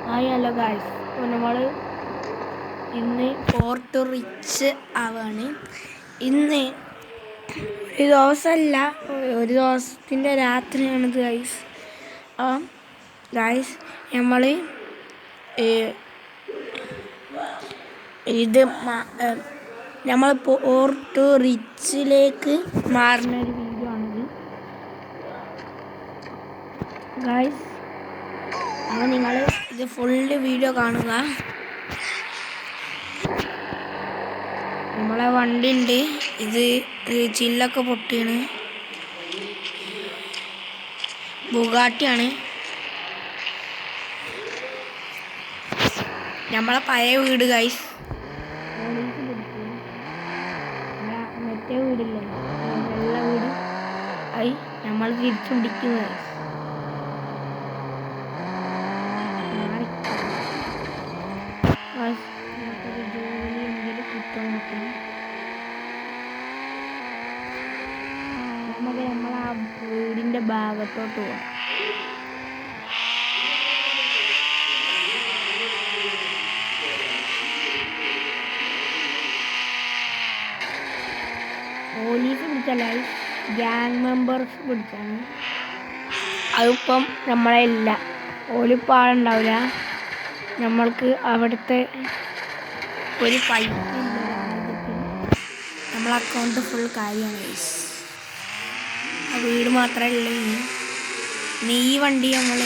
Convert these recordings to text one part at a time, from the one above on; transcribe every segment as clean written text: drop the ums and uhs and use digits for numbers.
Hi hello guys. അപ്പോൾ നമ്മൾ ഇന്ന് ഫോർട്ട് റിച്ച് ആവാണ്. ഇന്ന് ഒരു ദിവസമല്ല, ഒരു ദിവസത്തിൻ്റെ രാത്രിയാണിത് ഗായ്സ്. ഗായ്സ് നമ്മൾ ഇത് നമ്മൾ ഫോർട്ട് റിച്ചിലേക്ക് മാറുന്ന ഒരു വീഡിയോ ആണിത് ഗായ്സ്. അപ്പോൾ നിങ്ങൾ ഇത് ഫുള്ള് വീഡിയോ കാണുക. നമ്മളെ വണ്ടി ഉണ്ട്, ഇത് ചില്ലൊക്കെ പൊട്ടിയാണ്, ബുഗാട്ടിയാണ്. നമ്മളെ പഴയ വീട് ഗൈസ്, മറ്റേ വീടില്ലേ, വെള്ള വീട്, ആയി നമ്മൾ തിരിച്ചു പിടിക്കും ഗൈസ്. ജോലി എന്തെങ്കിലും കിട്ടാൻ നോക്കണം. നമുക്ക് നമ്മളാ വീടിൻ്റെ ഭാഗത്തോട്ട് പോകാം. പോലീസ് പിടിച്ചല്ല, ഗ്യാങ് മെമ്പേഴ്സ് പിടിച്ചാണ്. അതിപ്പം നമ്മളെ ഇല്ല, ഓലിപ്പം ആളുണ്ടാവില്ല. നമ്മൾക്ക് അവിടുത്തെ ഒരു പൈസ ഇല്ല, നമ്മളെ അക്കൗണ്ട് ഫുൾ കാര്യമാണ് ഗൈസ്. ആ വീട് മാത്രമേ ഉള്ളൂ. ഇനി ഈ വണ്ടി നമ്മൾ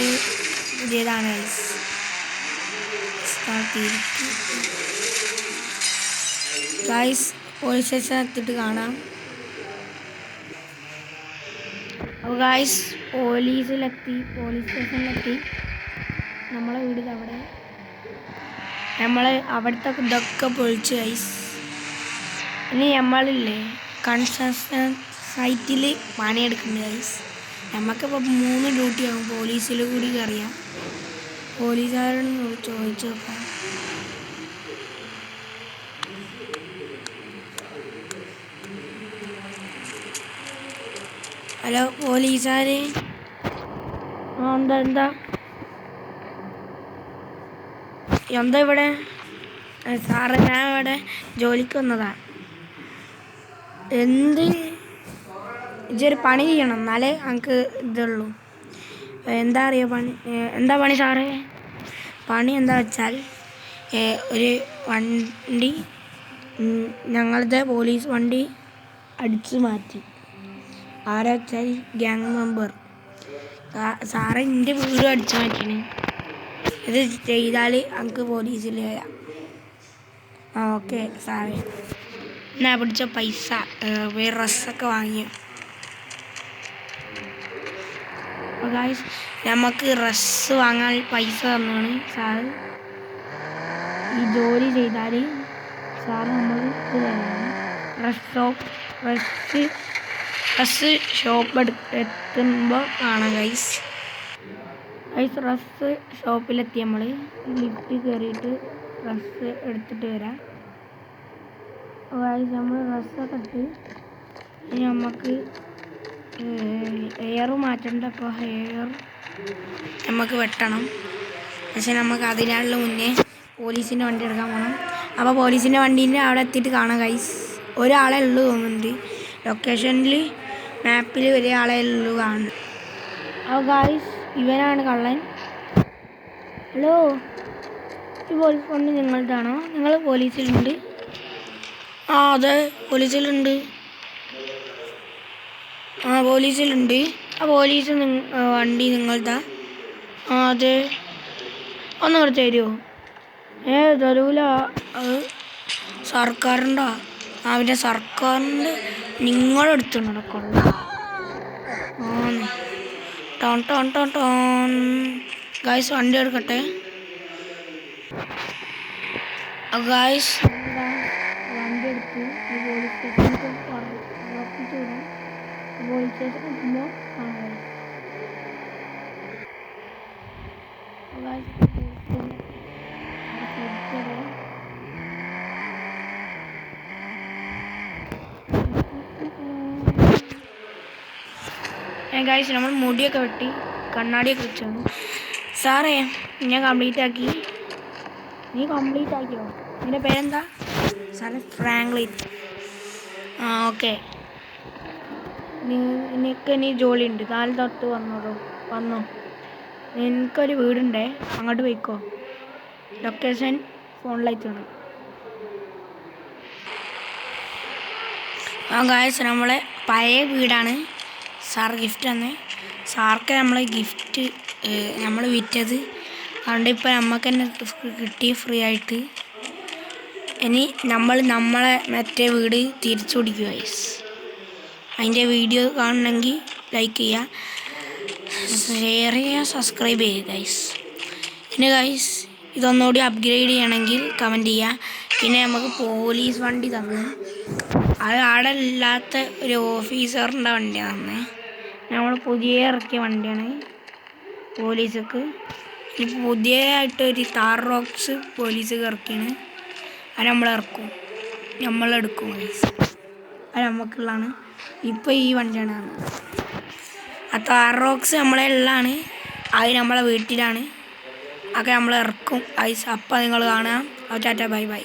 പുതിയതാണ് ഗൈസ്, ഗൈസ്. പോലീസ് സ്റ്റേഷൻ എത്തിയിട്ട് കാണാം. അപ്പോൾ ഗൈസ് പോലീസ് സ്റ്റേഷനിലെത്തി. നമ്മളെ വീട് അവിടെ, നമ്മൾ അവിടുത്തെ ഇതൊക്കെ പൊളിച്ച് ഗൈസ്. ഇനി നമ്മളില്ലേ കൺസ്ട്രക്ഷൻ സൈറ്റിൽ പണിയെടുക്കുന്നുണ്ട് ഗൈസ്. നമുക്കിപ്പോൾ 3 ഡ്യൂട്ടിയാകും. പോലീസിൽ കൂടി അറിയാം, പോലീസുകാരോട് ചോദിച്ചു നോക്കാം. ഹലോ പോലീസുകാർ, എന്താ ഇവിടെ? സാറ്, ഞാൻ ഇവിടെ ജോലിക്ക് വന്നതാണ്. ഇതൊരു പണി ചെയ്യണം, എന്നാലേ നമുക്ക് ഇതുള്ളൂ. എന്താ പണി സാറേ? പണി എന്താ വെച്ചാൽ, ഒരു വണ്ടി, ഞങ്ങളുടെ പോലീസ് വണ്ടി അടിച്ചു മാറ്റി. ആരാ വെച്ചാൽ ഗ്യാങ് മെമ്പർ. സാറേ എൻ്റെ വീട് അടിച്ചു മാറ്റിന്. ഇത് ചെയ്താൽ നമുക്ക് പോലീസിൽ വരാം. ഓക്കെ സാറേ, എന്നാ പിടിച്ച പൈസ വേറെ ഡ്രസ്സൊക്കെ വാങ്ങിയോ? ഗായ്സ് നമുക്ക് ഡ്രസ്സ് വാങ്ങാൻ പൈസ തന്നാണ് സാറ്. ഈ ജോലി ചെയ്താൽ സാറ് നമ്മൾ ഡ്രസ്സ് ഷോപ്പ് എത്തുമ്പോൾ കാണാം ഗൈസ്. ഡ്രസ്സ് ഷോപ്പിലെത്തി നമ്മൾ ലിഫ്റ്റ് കയറിയിട്ട് ഡ്രസ്സ് എടുത്തിട്ട് വരാം. നമ്മൾ ഡ്രസ്സൊക്കെ ഇട്ട് നമുക്ക് ഹെയർ മാറ്റണ്ട. അപ്പോൾ ഹെയർ നമുക്ക് വെട്ടണം. പക്ഷെ നമുക്ക് അതിനുള്ള മുന്നേ പോലീസിൻ്റെ വണ്ടി എടുക്കാൻ പോകണം. അപ്പോൾ പോലീസിൻ്റെ വണ്ടീൻ്റെ അവിടെ എത്തിയിട്ട് കാണാം ഗൈസ്. ഒരാളെ ഉള്ളൂ തോന്നുന്നുണ്ട്, ലൊക്കേഷനിൽ മാപ്പിൽ ഒരാളെ ഉള്ളൂ കാണുന്നത്. അപ്പോൾ ഗൈസ് ഇവനാണ് കള്ളൻ. ഹലോ, ഈ പോലീസ് വണ്ടി നിങ്ങളുടെയാണോ? നിങ്ങൾ പോലീസിലുണ്ട്? ആ അതെ പോലീസിലുണ്ട്. പോലീസിലുണ്ട്. ആ പോലീസ് വണ്ടി നിങ്ങളുടെയാ? ആ അതെ. ഒന്ന് കുറച്ച് തരുമോ? തരൂല, അത് സർക്കാരിൻ്റെ. പിന്നെ സർക്കാരിൻ്റെ നിങ്ങളെടുത്തുണ്ടോ കൊള്ള? ടോൺ ഗായ്സ് വണ്ടി എടുക്കട്ടെ ഗായ്സ്. വണ്ടി എടുത്ത് പോലീസ് സ്റ്റേഷനിൽ പോലീസ് സ്റ്റേഷൻ എത്തുമ്പോൾ ഗായ്സ് നമ്മൾ മുടിയൊക്കെ വെട്ടി കണ്ണാടിയൊക്കെ വെച്ചാണ്. സാറേ ഞാൻ കംപ്ലീറ്റ് ആക്കി. നീ കംപ്ലീറ്റ് ആക്കിയോ? നിൻ്റെ പേരെന്താ? സാറേ ഫ്രാങ്ക്ലിൻ. ആ ഓക്കെ. നിനക്ക് ഇനി ജോലിയുണ്ട്. 4 തൊട്ട് വന്നോ. നിനക്കൊരു വീടുണ്ടേ, അങ്ങോട്ട് പോയിക്കോ. ലൊക്കേഷൻ ഫോണിലേക്ക് വേണം. ആ ഗായ്സ്, നമ്മളെ പഴയ വീടാണ് സാർ ഗിഫ്റ്റ് തന്നെ. സാർക്ക് നമ്മളെ ഗിഫ്റ്റ് നമ്മൾ വിറ്റത്, അതുകൊണ്ട് ഇപ്പോൾ നമുക്ക് തന്നെ കിട്ടി ഫ്രീ ആയിട്ട്. ഇനി നമ്മളെ മറ്റേ വീട് തിരിച്ചു പിടിക്കുക ഗൈസ്. അതിൻ്റെ വീഡിയോ കാണണമെങ്കിൽ ലൈക്ക് ചെയ്യുക, ഷെയർ ചെയ്യുക, സബ്സ്ക്രൈബ് ചെയ്യുക ഗൈസ്. പിന്നെ ഗൈസ് ഇതൊന്നുകൂടി അപ്ഗ്രേഡ് ചെയ്യണമെങ്കിൽ കമൻറ്റ് ചെയ്യുക. പിന്നെ നമുക്ക് പോലീസ് വണ്ടി തന്നു. അത് അവിടെ ഇല്ലാത്ത ഒരു ഓഫീസറിൻ്റെ വണ്ടിയാണ് തന്നെ. നമ്മൾ പുതിയ ഇറക്കിയ വണ്ടിയാണ് പോലീസൊക്കെ. ഇനി പുതിയതായിട്ടൊരു താർ റോക്സ് പോലീസ് ഇറക്കിയാണ്. അത് നമ്മളെടുക്കും ഗൈസ്. അത് നമുക്കുള്ളതാണ്. ഇപ്പോൾ ഈ വണ്ടിയാണ്. ആ താർ റോക്സ് നമ്മളെ ഉള്ളതാണ്. അത് നമ്മളെ വീട്ടിലാണ്. അതൊക്കെ നമ്മൾ ഇറക്കും ഗൈസ്. അപ്പം നിങ്ങൾ കാണുക. Tata bye bye.